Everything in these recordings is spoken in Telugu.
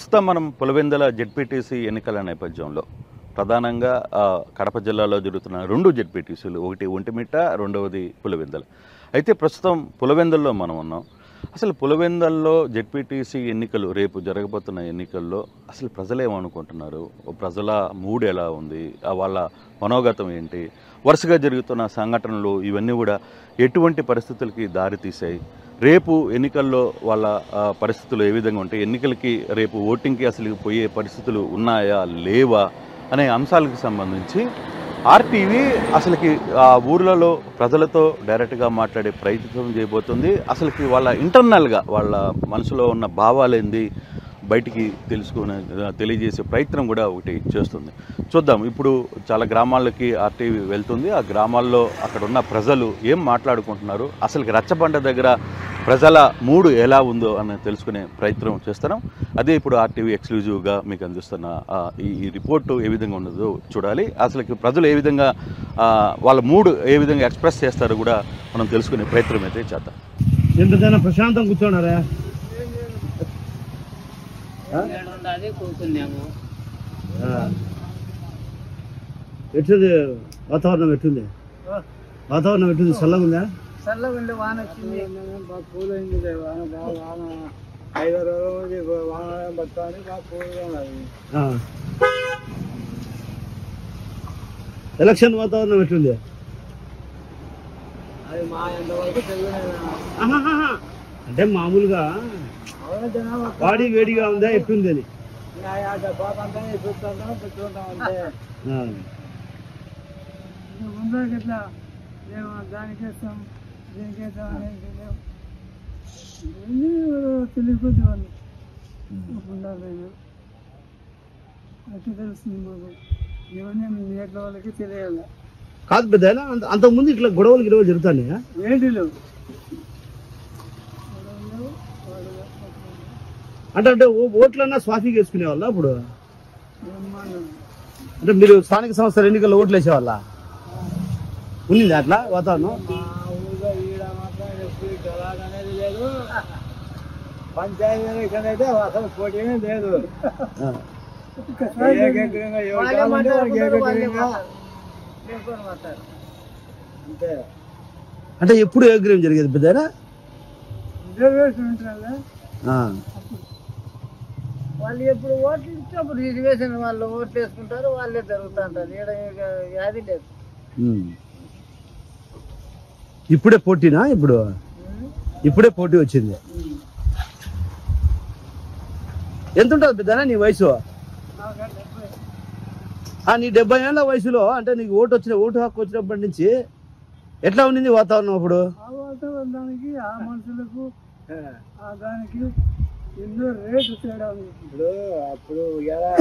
ప్రస్తుతం మనం పులివెందుల జెడ్పీటీసీ ఎన్నికల నేపథ్యంలో ప్రధానంగా కడప జిల్లాలో జరుగుతున్న 2 జెడ్పీటీసీలు, ఒకటి ఒంటిమిట్ట, రెండవది పులివెందుల. అయితే ప్రస్తుతం పులివెందుల్లో మనం ఉన్నాం. అసలు పులివెందుల్లో జెడ్పీటీసీ ఎన్నికలు, రేపు జరగబోతున్న ఎన్నికల్లో అసలు ప్రజలు ఏమనుకుంటున్నారు, ప్రజల మూడ్ ఎలా ఉంది, వాళ్ళ మనోగతం ఏంటి, వరుసగా జరుగుతున్న సంఘటనలు ఇవన్నీ కూడా ఎటువంటి పరిస్థితులకి దారి తీసాయి, రేపు ఎన్నికల్లో వాళ్ళ పరిస్థితులు ఏ విధంగా ఉంటాయి, ఎన్నికలకి రేపు ఓటింగ్కి అసలు పోయే పరిస్థితులు ఉన్నాయా లేవా అనే అంశాలకు సంబంధించి ఆర్టీవీ అసలుకి ఆ ఊర్లలో ప్రజలతో డైరెక్ట్గా మాట్లాడే ప్రయత్నం చేయబోతుంది. అసలుకి వాళ్ళ ఇంటర్నల్గా వాళ్ళ మనసులో ఉన్న భావాలేంది బయటికి తెలియజేసే ప్రయత్నం కూడా ఒకటి చేస్తుంది. చూద్దాం. ఇప్పుడు చాలా గ్రామాలకి ఆర్టీవీ వెళ్తుంది. ఆ గ్రామాల్లో అక్కడ ఉన్న ప్రజలు ఏం మాట్లాడుకుంటున్నారు, అసలుకి రచ్చబండ దగ్గర ప్రజల మూడు ఎలా ఉందో అని తెలుసుకునే ప్రయత్నం చేస్తున్నాం. అదే ఇప్పుడు ఆర్టీవీ ఎక్స్క్లూజివ్గా మీకు అందిస్తున్న ఈ రిపోర్టు ఏ విధంగా ఉన్నదో చూడాలి. అసలుకి ప్రజలు ఏ విధంగా వాళ్ళ మూడు ఏ విధంగా ఎక్స్ప్రెస్ చేస్తారో కూడా మనం తెలుసుకునే ప్రయత్నం అయితే చేద్దాం. ఎంతైనా ప్రశాంతం కూర్చోన్నారా? ఎట్లుంది వాతావరణం? ఎట్లుంది వాతావరణం? ఎట్లుంది? చల్లగా ఉందా? చల్లగా ఉండే వాన వచ్చింది, పూలు అయింది. వాన బాగా వాన 5 రోజులు వాన పడుతుంది, బాగా పూలుగా ఉన్నది. ఎలక్షన్ వాతావరణం ఎట్లుంది? అది మా ఎంతవరకు అంటే మామూలుగా వాడి వేడిగా ఉందా ఎట్లుంది అని బాగా చూస్తుంటాం పెట్టుకుంటాం. అంటే ముందు ఇట్లా మేము దానికేస్తాం దీనికేస్తాం అనేది తెలియకొద్ది వాళ్ళు ఉండాలి. అట్లా తెలుస్తుంది మాకు. ఇవన్నీ ఎట్ల వాళ్ళకి తెలియాలి. కాదు పెద్ద, అంతకుముందు ఇట్లా గొడవలు జరుగుతాయి ఏంటిలు అంటే ఓట్లన్నా స్వాఫీకి వేసుకునే వాళ్ళ అప్పుడు? అంటే మీరు స్థానిక సంస్థల ఎన్నికల్లో ఓట్లు వేసేవాళ్ళ? ఉన్నింది అట్లా వాతావరణం? మా ఊళ్ళో ఈడ మాత్రం ఎప్పుడు గలాగ్ అనేది లేదు. పంచాయతీ ఎలక్షన్ అయితే అసలు పోటీనే లేదు. అంతే. అంటే ఎప్పుడు ఏగ్రీవం జరిగేది పెద్దనా? వాళ్ళు ఎప్పుడు ఓట్లు ఇస్తే అప్పుడు రిజర్వేషన్ వాళ్ళు ఓట్లు వేసుకుంటారు, వాళ్ళే జరుగుతూ ఉంటారు. ఈడ వ్యాధి లేదు. ఇప్పుడే పోటీనా? ఇప్పుడే పోటీ వచ్చింది. ఎంత ఉంటుంది పెద్దనా నీ వయసు? నీ 70 ఏళ్ళ వయసులో అంటే నీకు ఓటు హక్కు వచ్చినప్పటి నుంచి ఎట్లా ఉండింది వాతావరణం అప్పుడు? ఆ వాతావరణానికి, ఆ మనుషులకు, ఆ దానికి ఎన్నో రేటు తేడా ఉంది. ఇప్పుడు అప్పుడు ఎలా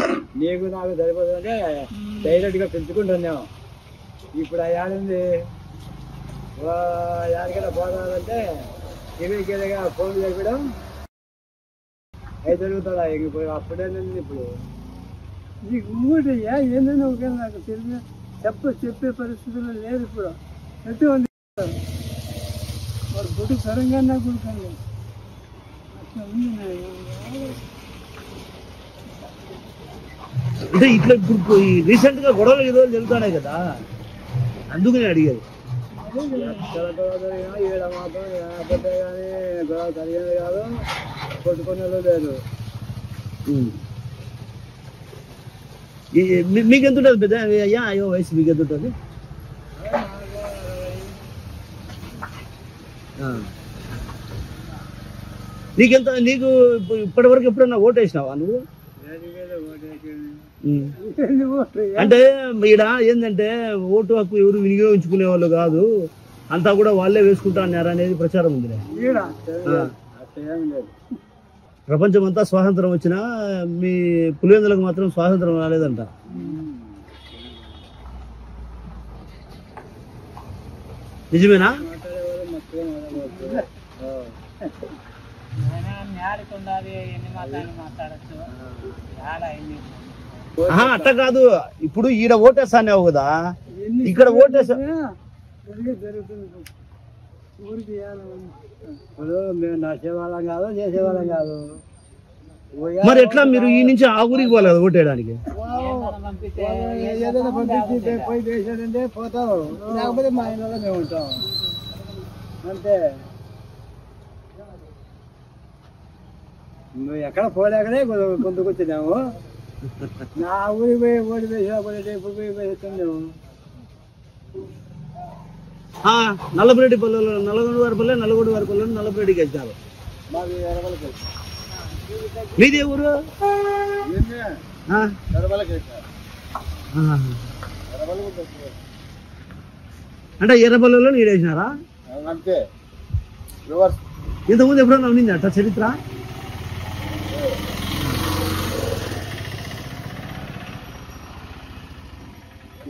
నీకు నాకు సరిపోతుందంటే డైరెక్ట్ గా పెంచుకుంటున్నాం. ఇప్పుడు ఆ ఏడుంది యాడికైనా పోతానంటే కిరీగా ఫోన్ చెప్పడం అవి జరుగుతుందా? ఇప్పుడు అప్పుడేనండి. ఇప్పుడు నీకు ఇంకోటి ఏంటంటే ఒక నాకు తెలియ చెప్పే పరిస్థితుల్లో లేదు. ఇప్పుడు ఎటు ఉంది వాడు గుడి తెలంగాణ గుడికండి అట్లా ఉంది. అంటే ఇట్లా ఇప్పుడు రీసెంట్ గా గొడవలు ఏదో జరుగుతున్నాయి కదా, అందుకని అడిగేది. ఈడ మాత్రం పెద్ద కానీ గొడవ జరిగేది కాదు, కొట్టుకునే లేదు. మీకు ఎంత ఉంటుంది పెద్ద? అయ్యో వయసు మీకు ఎంత ఉంటుంది? నీకు ఇప్పటి వరకు ఎప్పుడన్నా ఓటు వేసినావా నువ్వు? అంటే ఈడ ఏంటంటే ఓటు హక్కు ఎవరు వినియోగించుకునే వాళ్ళు కాదు, అంతా కూడా వాళ్ళే వేసుకుంటా అన్నారు అనేది ప్రచారం ఉంది. ప్రపంచం అంతా స్వాతంత్రం వచ్చినా మీ పులివెందులకు మాత్రం స్వాతంత్రం రాలేదంట. నిజమేనా? అట్ట కాదు, ఇప్పుడు ఈడ ఓటేస్తానేవు కదా, ఇక్కడ ఓటేసా ఊరికి ఇప్పుడు మేము నడిచేవాళ్ళం కాదు, చేసేవాళ్ళం కాదు. మరి ఎట్లా మీరు ఈ నుంచి ఆ ఊరికి పోలేదు ఓటేయడానికి? ఏదైనా పంపించి పోయి వేసాడంటే పోతాం, లేకపోతే మా ఇంట్లో మేము ఉంటాం అంతే. నువ్వు ఎక్కడ పోలేకనే కొందుకొచ్చినాము. నా ఊరికి పోయి ఓడి వేసినప్పుడు ఇప్పుడు పోయి వేస్తున్నాము. నల్లపరెడ్డి పల్లెలో నల్లగొండ వారి పల్లె, నల్లగొండ వారి పల్లె నల్లపరెడ్డికి వచ్చారు. మాది ఎరవలకి మీది ఊరు? అంటే ఎర్రపల్లెలో నీరు వేసినారా? అంతే. రివర్స్ ఇంతకుముందు ఎప్పుడన్నా ఉండింది అట్లా చరిత్ర?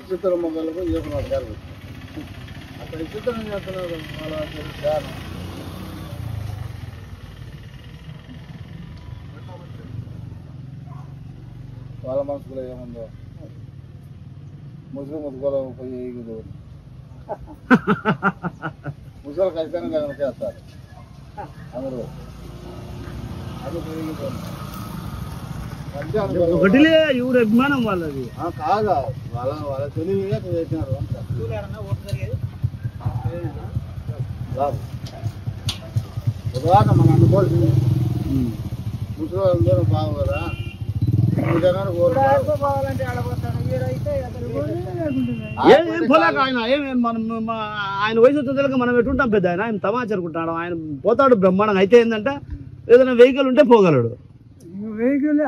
ఇసుతర మొగ్గలకు చేస్తున్నారు గారు అక్కడ ఇసుతరం చేస్తున్నారు. వాళ్ళ మనసులో ఏముందో ముసుగు ముసుగులో పోయి ముసలు ఖచ్చితంగా కనుకేస్తారు అందరూ. ఒకటిలే ఎవరు అభిమానం వాళ్ళది కాదా, వాళ్ళ తెలివిగా చేసినారు. ఉదాహరణ మనం అనుకోవాల్సింది ముసలి వాళ్ళందరూ బాగోరా ఆయన వయసు వచ్చేదాకా మనం ఎటుంటాం పెద్ద ఆయన తమాచరుకుంటాడు. ఆయన పోతాడు బ్రహ్మాండంగా. అయితే ఏంటంటే ఏదైనా వెహికల్ ఉంటే పోగలడు. వెహికల్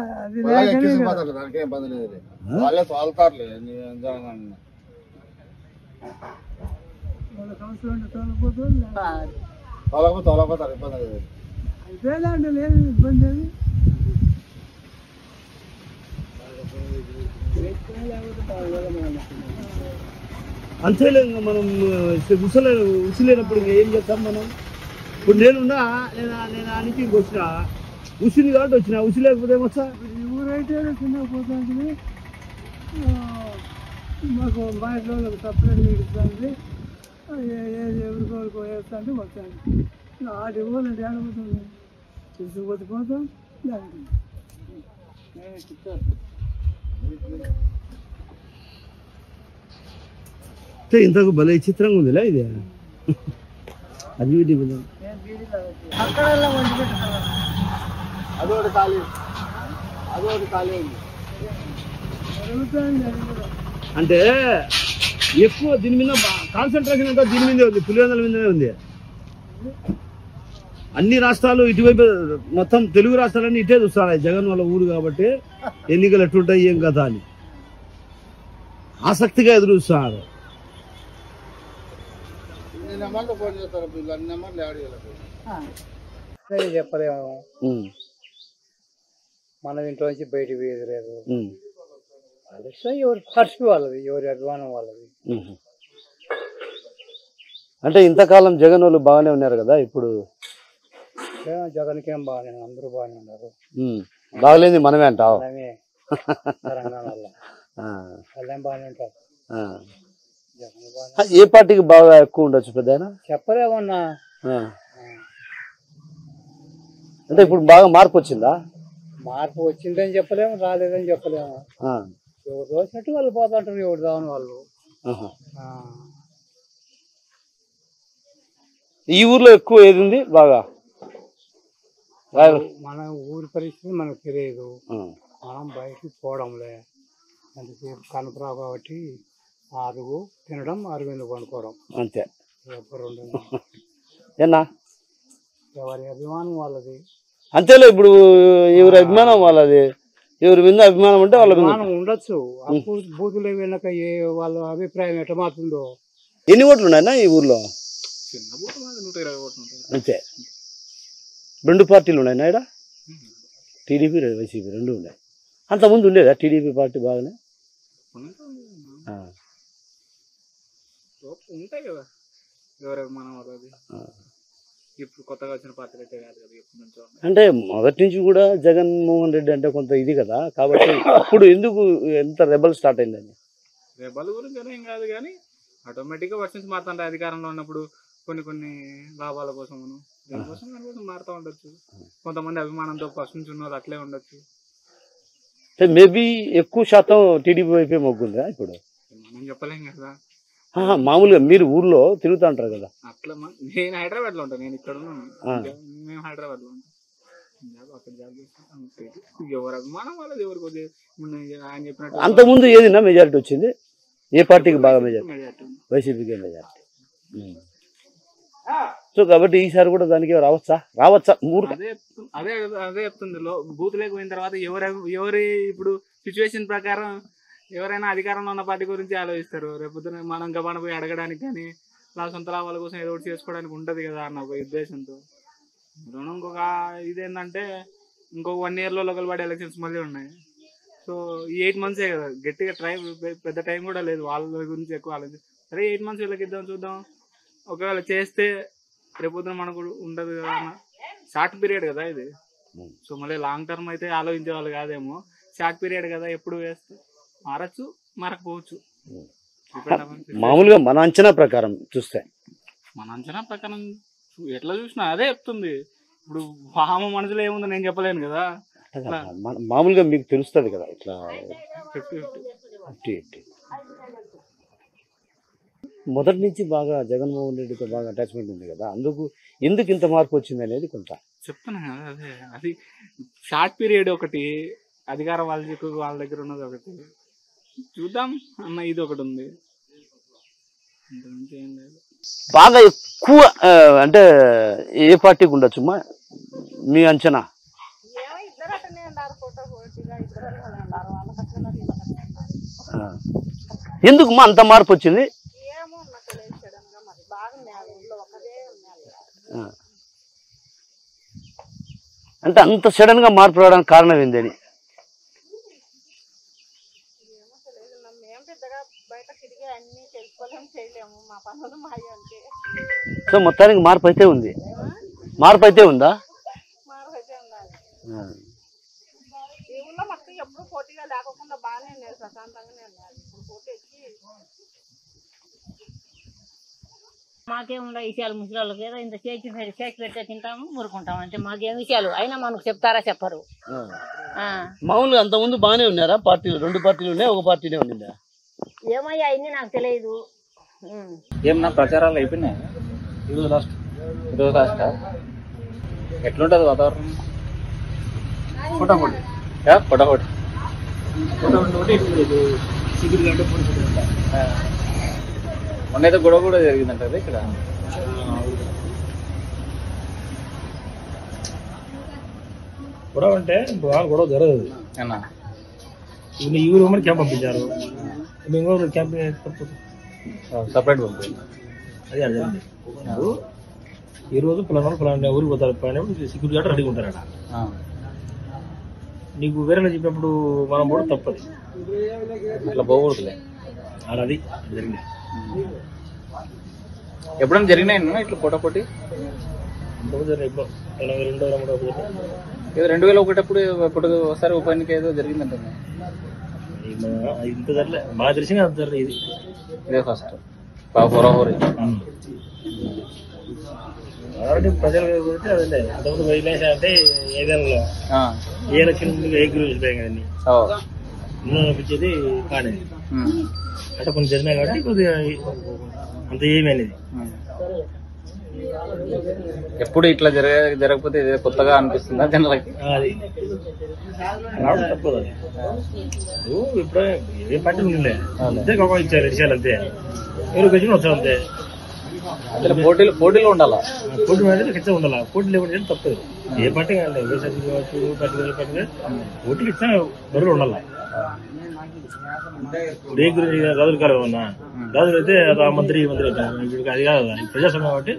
దానికేం ఇబ్బంది లేదు, వాళ్ళే తోలుతారులే. తోలకపోతారు, ఇబ్బంది లేదు. అంతేలాంటి లేదు ఇబ్బంది. అంతేలే మనం ఉసిలేనప్పుడు ఏం చేస్తాం మనం? ఇప్పుడు నేనున్నా, నేను ఆ నుంచి వచ్చిన ఉసిరి కాబట్టి వచ్చిన. ఉసి లేకపోతే ఏమొస్తా? ఊరైతే చిన్నగా పోతుంది. మాకు మా ఇంట్లో సపరేట్ ఇస్తుంది. ఏది ఎవరికోరికి వేస్తాంటే వస్తాను. ఆటి పోలంటే ఆడపోతుంది, తీసుకుపోతే పోతాం. ఇంతకు భలే చిత్రంగా ఉందిలే ఇది. అది అదొకటి ఖాళీ, అదొకటి ఖాళీ ఉంది. అంటే ఎక్కువ దీని మీద కాన్సన్ట్రేషన్ అంతా దీని మీదే ఉంది, పులివెందుల మీదనే ఉంది. అన్ని రాష్ట్రాలు ఇటువైపు, మొత్తం తెలుగు రాష్ట్రాలన్నీ ఇటే చూస్తారు. జగన్ వాళ్ళ ఊరు కాబట్టి ఎన్నికలు ఎట్లుంటాయి ఏం కదా అని ఆసక్తిగా ఎదురు చూస్తున్నారు. చెప్పలేము, మన ఇంట్లో నుంచి బయటకు ఎదురేదు. ఎవరి ఖర్చు వాళ్ళది, ఎవరి అభిమానం వాళ్ళది. అంటే ఇంతకాలం జగన్ వాళ్ళు బాగానే ఉన్నారు కదా, ఇప్పుడు జగన్కి ఏం బాగానే, అందరూ బాగానే ఉన్నారు. బాగలేదు మనమే అంటావు. తెలంగాణలో వాళ్ళేం బాగానే ఉంటారు. ఏ పార్టీకి బాగా ఎక్కువ ఉండొచ్చు పెద్ద? చెప్పలేమన్నా. అంటే ఇప్పుడు బాగా మార్పు వచ్చిందా? మార్పు వచ్చిందని చెప్పలేము, రాలేదని చెప్పలేము. ఎవరు వచ్చినట్టు వాళ్ళు పోతుంటారు, ఎవరు దాని వాళ్ళు. ఈ ఊర్లో ఎక్కువ ఏది ఉంది బాగా? మన ఊరి పరిస్థితి మనకు తెలియదు, మనం బయటికి పోవడంలే. అంతసేపు కనపరావు కాబట్టి ఆరుగు తినడం, అరుగుంది పండుకోవడం అంతే. ఎవరి అభిమానం వాళ్ళది. అంతేలే, ఇప్పుడు ఎవరి అభిమానం వాళ్ళది. ఎవరి మీద అభిమానం ఉంటే వాళ్ళ అభిమానం ఉండొచ్చు. అప్పుడు బూతులు వెనక ఏ వాళ్ళ అభిప్రాయం ఎట్లా మారుతుందో. ఎన్ని ఓట్లు ఉన్నాయన్నా ఈ ఊర్లో? అంతే. రెండు పార్టీలు ఉన్నాయి ఇక్కడ, టీడీపీ వైసీపీ రెండు ఉన్నాయి. అంతకుముందు ఉండేదా టీడీపీ పార్టీ బాగానే? ఉంటాయి కదా ఎవరి అభిమానం వాళ్ళది. ఇప్పుడు కొత్తగా వచ్చిన పార్టీలు అయితే కాదు కదా, ఎప్పటి నుంచో. అంటే మొదటి నుంచి కూడా జగన్మోహన్ రెడ్డి అంటే కొంత ఇది కదా, కాబట్టి అప్పుడు ఎందుకు ఎంత రెబల్ స్టార్ట్ అయిందని? రెబల్ గురించి ఏం కాదు కానీ ఆటోమేటిక్గా వర్షన్స్ మారుతుంటాయి. అధికారంలో ఉన్నప్పుడు కొన్ని లాభాల కోసం దానికోసం మారుతూ ఉండొచ్చు. కొంతమంది అభిమానంతో ఫస్ట్ నుంచి ఉన్నారు అట్లే ఉండొచ్చు. మేబీ ఎక్కువ శాతం టీడీపీ వైపే మొగ్గుందా ఇప్పుడు? మనం చెప్పలేం కదా. మామూలుగా మీరు ఊర్లో తిరుగుతూ ఉంటారు కదా. అట్లా నేను హైదరాబాద్ లో ఉంటాను, నేను ఇక్కడ ఉన్నాను, మేము హైదరాబాద్ లో ఉంటాం. అక్కడ జాబ్ చేస్తాం. ఎవరు అభిమానం వాళ్ళది, ఎవరికి ఆయన చెప్పినట్టు. అంతకుముందు ఏదిన్నా మెజారిటీ వచ్చింది? ఏ పార్టీకి బాగా మెజారిటీ? వైసీపీకే మెజారిటీ. సో కాబట్టి ఈసారి కూడా దానికి రావచ్చా? అదే చెప్తుంది. బూత్ లేకపోయిన తర్వాత ఎవరి ఇప్పుడు సిచ్యువేషన్ ప్రకారం ఎవరైనా అధికారంలో ఉన్న పార్టీ గురించి ఆలోచిస్తారు. రేపు మనం గబాన పోయి అడగడానికి కానీ సొంత లాభాల కోసం ఏదో ఒకటి చేసుకోవడానికి ఉంటుంది కదా అన్న ఒక ఉద్దేశంతో. ఇంకొక ఇదేంటంటే ఇంకొక 1 year లో లోకల్ బాడీ ఎలక్షన్స్ మళ్ళీ ఉన్నాయి. సో ఈ 8 months కదా, గట్టిగా పెద్ద టైం కూడా లేదు వాళ్ళ గురించి ఎక్కువ ఆలోచించి. సరే 8 months వీళ్ళకి ఇద్దాం, చూద్దాం. ఒకవేళ చేస్తే రేపొద్దున మనకు ఉండదు కదా అన్న. షార్ట్ పీరియడ్ కదా ఇది. సో మళ్ళీ లాంగ్ టర్మ్ అయితే ఆలోచించే వాళ్ళు కాదేమో. షార్ట్ పీరియడ్ కదా, ఎప్పుడు వేస్తే మారచ్చు, మారకపోవచ్చు. మామూలుగా మన అంచనా ప్రకారం చూస్తే, మన అంచనా ప్రకారం ఎట్లా చూసినా అదే చెప్తుంది. ఇప్పుడు వామ మనసులో ఏముందో నేను చెప్పలేను కదా. మామూలుగా మీకు తెలుస్తుంది కదా ఇట్లా 50-50. మొదటి నుంచి బాగా జగన్మోహన్ రెడ్డితో బాగా అటాచ్మెంట్ ఉంది కదా, ఎందుకు ఇంత మార్పు వచ్చింది అనేది కొంత చెప్తున్నా కదా. అదే అది షార్ట్ పీరియడ్ ఒకటి, అధికారం వాళ్ళ దగ్గర ఉన్నది ఒకటి, చూద్దాం అన్న ఇది ఒకటి ఉంది. ఏం లేదు. బాగా ఎక్కువ అంటే ఏ పార్టీకి ఉండొచ్చు మీ అంచనా? ఎందుకు అంత మార్పు వచ్చింది? అంటే అంత సడన్ గా మార్పు రావడానికి కారణం ఏందని? సో మొత్తానికి మార్పు అయితే ఉంది. మార్పు అయితే ఉందా? మాకేముండ విషయాలు ముసలి ఏదో ఇంత చేసి పెడితే తింటాము, ఊరుకుంటాము అంటే మాకేం విషయాలు అయినా మనకు చెప్తారా? చెప్పరు. మామూలుగా అంతకుముందు బాగానే ఉన్నారా పార్టీలు? 2 పార్టీలు ఉన్నాయి, ఒక పార్టీనే ఉండిందా? ఏమయ్యా అయింది నాకు తెలియదు. ఏమన్నా ప్రచారాలు అయిపోయినాయి? ఈరోజు లాస్ట్ ఎట్లుంటది వాతావరణం? పొటాపొటి మొన్నైతే గొడవ కూడా జరిగిందంట కదా ఇక్కడ. గొడవ అంటే గొడవ జరగదు అన్నా. ఈ ఊరు క్యాంప్ పంపించారు, ఇంకొకరు క్యాంప్ సపరేట్ పంపి అదే అర్థం. ఈ రోజు పలానా ఊరికి పోతారు, సెక్యూరిటీ గార్డ్ రెడీగా ఉంటారట. నీకు వేరే చెప్పినప్పుడు మనం కూడా తప్పది, అట్లా పోకూడదులే. అది జరిగింది. ఎప్పుడైనా జరిగినాయి ఇట్లా పోటాపోటీ? ఇప్పుడు 2001 ఒకసారి ఉప ఎన్నిక ఏదో జరిగిందంట. ఇంత జరలే, బాగా తెలిసిన అంత జరలేదు. ఇదే ఫస్ట్ హోరాహోరీ. ఆల్రెడీ ప్రజలు పోతే అదే అంతకుముందు వైలేష అంటే ఏదైనా ఏ లక్షల ముందు ఏ గురి వెళ్ళిపోయాయి కదండి. ముందు అనిపించేది కానీ అంటే కొన్ని జరిగినాయి కాబట్టి కొద్దిగా అంత ఏమి అనేది. ఎప్పుడు ఇట్లా జరగకపోతే కొత్తగా అనిపిస్తుందా జనాలకి? అది రావడం తప్పదు. అది ఇప్పుడు ఏ పార్టీ ఉండే అంతే గొప్ప ఇచ్చారు విషయాలు అంతే, ఎవరు గెలిచిన వచ్చారు అంతే. అంటే పోటీలో ఉండాలా, పోటీ మీద ఖచ్చితంగా ఉండాలా. పోటీ లేకుండా తప్పదు. ఏ పార్టీ కాదు, వైఎస్ఆర్సీపీ కావచ్చు, పార్టీ పోటీలు ఇచ్చినా బరువులు ఉండాలా. ఇప్పుడు ఏ గురించి రాజులు కాదు ఏమన్నా, రాజులు అయితే మంత్రి అంటారు. ఇప్పుడు అది కాదు, ప్రజాస్వామ్యం కాబట్టి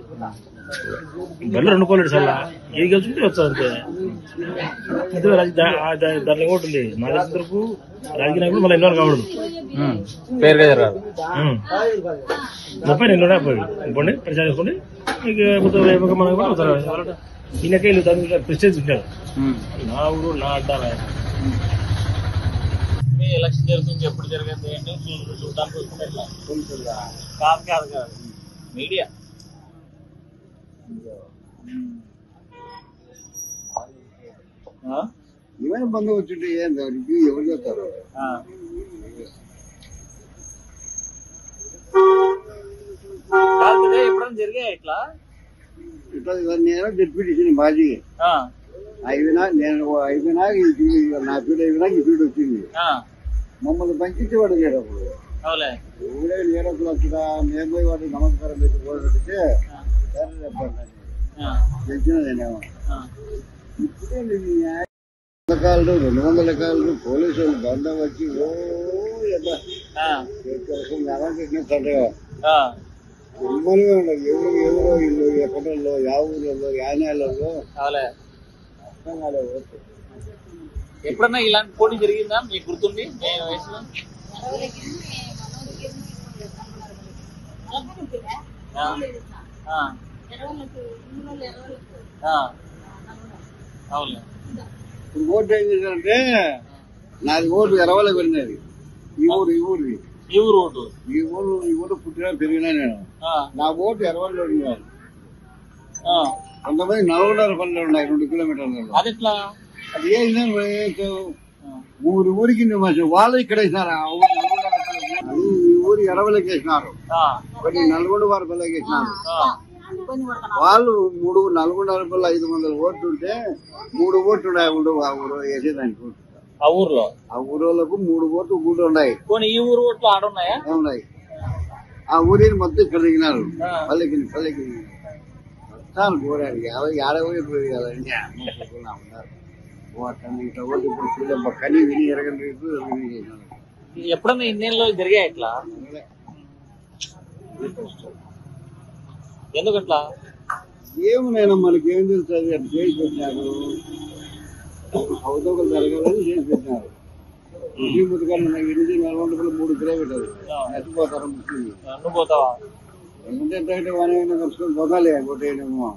బరువులు 2 కోలేడు సార్ ఏది గెలుచుకుంటే వచ్చారు అంతే. దాంట్లో ఇంకోటి ఉంది, నా దగ్గరకు రాజకీయ నాయకులు మళ్ళీ ఇన్వాల్వ్ కావడం పేరుగా జరగాలి. 30 నెలలు ఇవ్వండి ప్రచారం చేసుకోండి. మీకు మనం కూడా ఈయనకే వీళ్ళు దాని ప్రెస్టేజ్ ఉంటారు. నా ఊరు నా అడ్డా ఎలక్షన్ జరుగుతుంది, ఎప్పుడు జరిగింది ఏంటి చూడడానికి కాదు మీడియా ఏమైనా బంధు వచ్చింటే ఏం దానికి ఎవరు చేస్తారు? ఎప్పుడైనా జరిగాయి ఇట్లా? ఇట్లా నేను డిప్యూటీషన్ మాజీ అయిపోయినా నేను అయిపోయినా నా ఫీల్డ్ అయిపోయినా ఈ ఫీల్డ్ వచ్చింది. మమ్మల్ని పంచించేవాడు లేడప్పుడు. ఎవడే లేడప్పుడు వచ్చినా మేము పోయి వాడికి నమస్కారం పెట్టి పోతే తెలిసిన నేనేమో కాళ్ళు 200 కాళ్ళు పోలీసు వాళ్ళు బంధం వచ్చి ఉమ్మలుగా ఉండదు. ఎవరో ఇల్లు ఎక్కడల్లో యా ఊళ్ళలో యానాలలో అర్థం కాలేదు. ఎప్పుడన్నా ఇలాంటి పోటీ జరిగిందా మీకు గుర్తుంది? వయసులో ఇప్పుడు ఓటు ఏం చేశారంటే నాది ఓటు ఎరవలో వెళ్ళినది. ఈ ఊరు ఓటు ఈ ఊరు పుట్టినా పెరిగినా నేను. నా ఓటు ఎరవల్లో ఉన్నాను. కొంతమంది నల్గొండ పనులు ఉన్నాయి 2 కిలోమీటర్లలో. అది ఏంటంటే ఊరికి వాళ్ళు ఇక్కడ వేసినారు. ఈ ఊరు ఎరవలకి వేసినారు, కొన్ని నల్గొండ వారి పల్లెకి వేసినారు. వాళ్ళు 3 నల్గొండ పల్లె 500 ఓట్లు ఉంటే 3 ఓట్లు ఉన్నాయి ఆ ఊరు వేసేదానికి. ఆ ఊర్లో ఆ ఊరోళ్ళకు 3 ఓట్లు ఊళ్ళు ఉన్నాయి. ఈ ఊరు ఓట్లు ఆడున్నాయా? ఉన్నాయి. ఆ ఊరిని మొత్తం ఇక్కడ దిగినారు. పల్లెకి మొత్తాన్ని కోరారు. 50 ఓట్లు వేయాలండి ఉన్నారు. ఇట్లా ఓట్లు ఇప్పుడు కనీ విని ఎరగని విని చేసినారు. ఎప్పుడన్నా ఇన్నేళ్ళలో జరిగాయి ఇట్లా? ఎందుకట్లా ఏమునైనా మనకేం తెలుసు? అది అట్లా చేసి పెట్టినారు. అవతోకలు జరగాలని చేసి పెట్టినారు. ముస్లిం బతుకాలు 8 నల్గొండలు 3 కిలోమీటర్లు నచ్చిపోతారు ముస్లింలు. నువ్వు పోతావా? ఎందుకంటే వానే నడుచుకొని పోతాలే. ఒకటేమో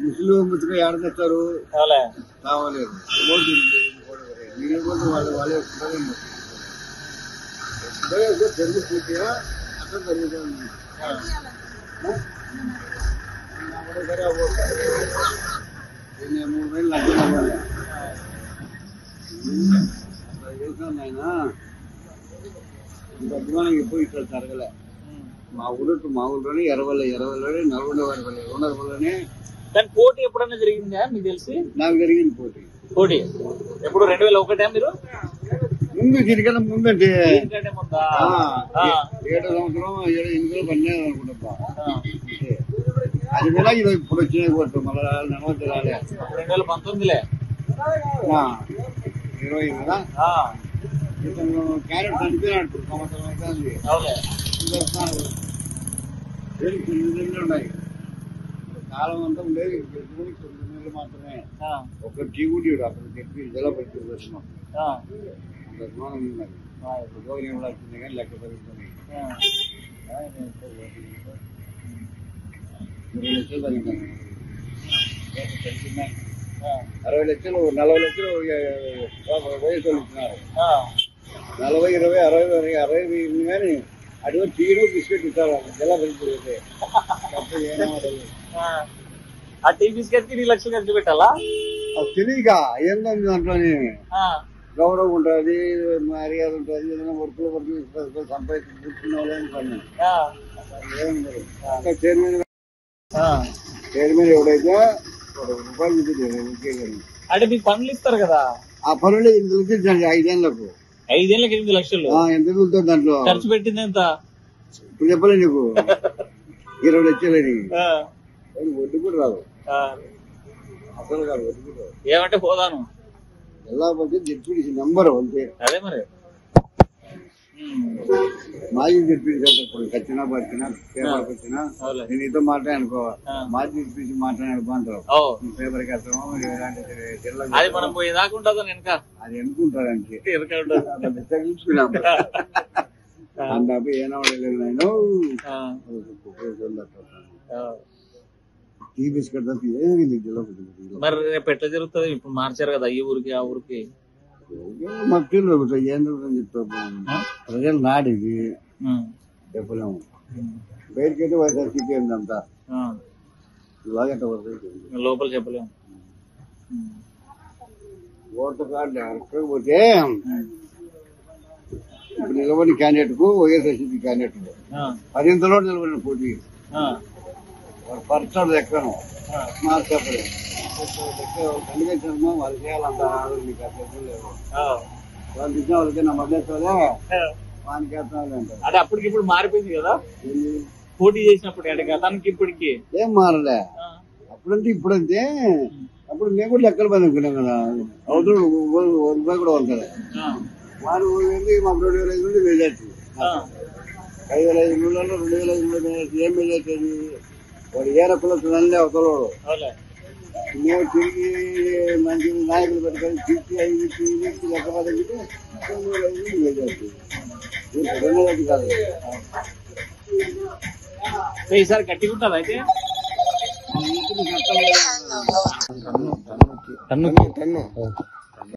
ముస్లిం బతుక ఏడ తెస్తారు కావలేదు. నీళ్ళు కూడా వాళ్ళే తెలుగు పూర్తిగా అక్కడ జరుగుతుంది. సరే 3 వేలు నచ్చిన ఆయన ఇంత అభిమానం ఎప్పుడు ఇక్కడ జరగలే. మా ఊళ్ళోనే ఎరవల్లోనే నల్గొండ వారి పల్లె 200 పల్లెనే. కానీ పోటీ ఎప్పుడన్నా జరిగిందా మీకు తెలిసి? నాకు జరిగింది పోటీ ఎప్పుడు 2001 మీరు ముందు దీనికన్నా ముందంటే 7 సంవత్సరం 7 ఎన్నికలు పడినాయి అనుకుంటా. అది కూడా ఇది ఇప్పుడు వచ్చినాయి కోట్లు మళ్ళీ నమస్తే రాలే. 2019 20 కదా. క్యారెట్ చనిపోయినాడు సంవత్సరం అవుతుంది. ఉన్నాయి. కాలం అంతా ఉండేది 9 నెలలు మాత్రమే. ఒక టీ గుడి అక్కడ చెప్పి జిల్లా పరిస్థితి వచ్చినాం. అభిమానం ఉన్నది. ఉపయోగం వచ్చింది కానీ లెక్క పెరుగుతుంది. 20 లక్షలు తగ్గుతాను. 60 లక్షలు 40 లక్షలు వయసు ఇచ్చినారు. 40, 20, 60 కానీ అటువంటి టీలో బిస్కెట్ ఇస్తారు. జిల్లా పరిస్థితి ఆ టీ బిస్కెట్ కి 2 లక్షలు ఖర్చు పెట్టాలా? తెలియక ఏంటంటే దాంట్లోని గౌరవం ఉంటుంది, మర్యాద ఉంటుంది. ఏదైనా వర్కులు సంపాదించుకున్న వాళ్ళని పని చైర్మన్ ఎవడైతే రూపాయలు చూపించారు. అంటే మీకు పనులు ఇస్తారు కదా? ఆ పనులు 8 లక్షలు ఇచ్చాను 5 ఏళ్ళకు. 5 ఏళ్ళకి 8 లక్షలు ఎంత మిగులుతుంది దాంట్లో? ఖర్చు పెట్టింది ఎంత ఇప్పుడు చెప్పలే నీకు. 20 లక్షలని వడ్డీ కూడా రాదు. అసలు కాదు వడ్డీ కూడా రాదు. ఏమంటే పోదాను ఎలా పడితే జడ్పీటీసీ నెంబర్ అంతే. అదే మరి మాజీ జడ్పీటీసీ వచ్చినా పట్టినా పేపర్కి వచ్చినా నేను ఇతో మాట్లాడనుకో. మాజీ జడ్పీటీసీ మాట్లాడనుకుంటారు పేపర్కి వస్తాము. అది మనం పోయేదాకా ఉంటుంది వెనక. అది అనుకుంటారంటే అందాపు ఏనవడలేదు నేను. టీ బిస్కెట్ మరి రేపు ఎట్లా జరుగుతుంది? ఇప్పుడు మార్చారు కదా ఈ ఊరికి ఆ ఊరికి. మాకు తెలియదు ఏం జరుగుతుందని చెప్తాము. ప్రజలు నాడిది చెప్పలేము. బయటకైతే వైఎస్ఆర్సీపీ అంతా ఇలాగ ఎట్ట పడుతుంది లోపల చెప్పలేము. ఓటర్ కార్డు ఎక్కకపోతే ఇప్పుడు నిలబడిన క్యాండిడేట్ కు వైఎస్ఆర్సీపీ క్యాండిడేట్ 10 నిలబడిన పోటీ పర్సనల్ ఎక్కను మాకు చెప్పలేదు కనిపించడమో వాళ్ళు చేయాలంత మీకు అర్థం లేదు. వాళ్ళు ఇచ్చిన వాళ్ళకి నా మద్దతులే వానికి వేస్తాను అంటారు. అంటే అప్పటికి ఇప్పుడు మారిపోయింది కదా పోటీ చేసినప్పుడు గతానికి ఇప్పటికి ఏం మారలే. అప్పుడంటే ఇప్పుడంతే అప్పుడు మేము కూడా లెక్కలు పని అనుకున్నాం కదా. అవతల రూపాయి కూడా ఉంటారు వారు మాకు 2,500 మెజార్టీ 5,500 2,500 ఏం మెజార్టీ అది వాడు ఏ రకులు అన్నీ అవతలవాడు. మేము తిరిగి మంచి నాయకులు పెట్టుకొని తిరిగి 5 లెక్క పదవికి 2,500 మెజార్టీ 2,500 కాదు. ఈసారి గట్టిగా ఉంటుంది అయితే టన్ను